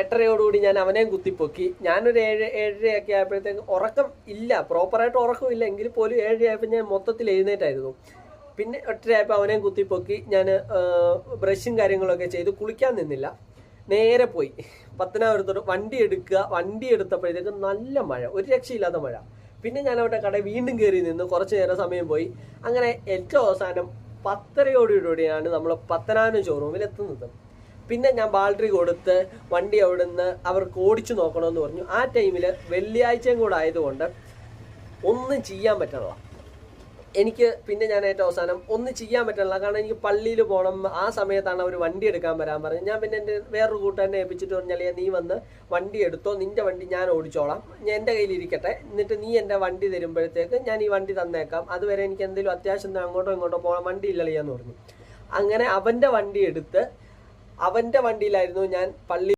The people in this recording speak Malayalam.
8:30 ഞാൻ അവനെയും കുത്തിപ്പൊക്കി. ഞാനൊരു 7:30 ആയപ്പോഴത്തേക്ക് ഉറക്കം ഇല്ല, പ്രോപ്പറായിട്ട് ഉറക്കമില്ല, എങ്കിൽ പോലും 7 ആയപ്പോൾ ഞാൻ മൊത്തത്തിൽ എഴുന്നേറ്റായിരുന്നു. പിന്നെ 8:30 അവനെയും കുത്തിപ്പൊക്കി. ഞാൻ ബ്രഷും കാര്യങ്ങളൊക്കെ ചെയ്ത് കുളിക്കാൻ നിന്നില്ല, നേരെ പോയി പത്തനാപുരത്തോട്ട് വണ്ടി എടുത്തപ്പോഴത്തേക്ക് നല്ല മഴ, ഒരു രക്ഷയില്ലാത്ത മഴ. പിന്നെ ഞാൻ അവിടെ കടയിൽ വീണ്ടും കയറി നിന്ന് കുറച്ച് നേരം സമയം പോയി. അങ്ങനെ ഏറ്റവും അവസാനം 10:30 നമ്മൾ പത്തനാപുരം ഷോറൂമിൽ എത്തുന്നത്. പിന്നെ ഞാൻ ബാറ്ററി കൊടുത്ത് വണ്ടി അവിടുന്ന് അവർക്ക് ഓടിച്ചു നോക്കണമെന്ന് പറഞ്ഞു. ആ ടൈമിൽ വെള്ളിയാഴ്ചയും കൂടെ ആയതുകൊണ്ട് ഒന്നും ചെയ്യാൻ പറ്റണില്ല എനിക്ക്. പിന്നെ ഞാൻ ഏറ്റവും അവസാനം ഒന്നും ചെയ്യാൻ പറ്റണില്ല, കാരണം എനിക്ക് പള്ളിയിൽ പോകണം. ആ സമയത്താണ് അവർ വണ്ടി എടുക്കാൻ വരാൻ പറഞ്ഞത്. ഞാൻ പിന്നെ എൻ്റെ വേറൊരു കൂട്ടുകാരനെ ഏൽപ്പിച്ചിട്ട് പറഞ്ഞാൽ, നീ വന്ന് വണ്ടി എടുത്തോ, നിൻ്റെ വണ്ടി ഞാൻ ഓടിച്ചോളാം, എൻ്റെ കയ്യിലിരിക്കട്ടെ, എന്നിട്ട് നീ എൻ്റെ വണ്ടി തരുമ്പോഴത്തേക്ക് ഞാൻ ഈ വണ്ടി തന്നേക്കാം, അതുവരെ എനിക്ക് എന്തെങ്കിലും അത്യാവശ്യം അങ്ങോട്ടോ ഇങ്ങോട്ടോ പോകണം, വണ്ടി ഇല്ലളിയെന്ന് പറഞ്ഞു. അങ്ങനെ അവൻ്റെ വണ്ടി എടുത്ത് അവൻ്റെ വണ്ടിയിലായിരുന്നു ഞാൻ പള്ളി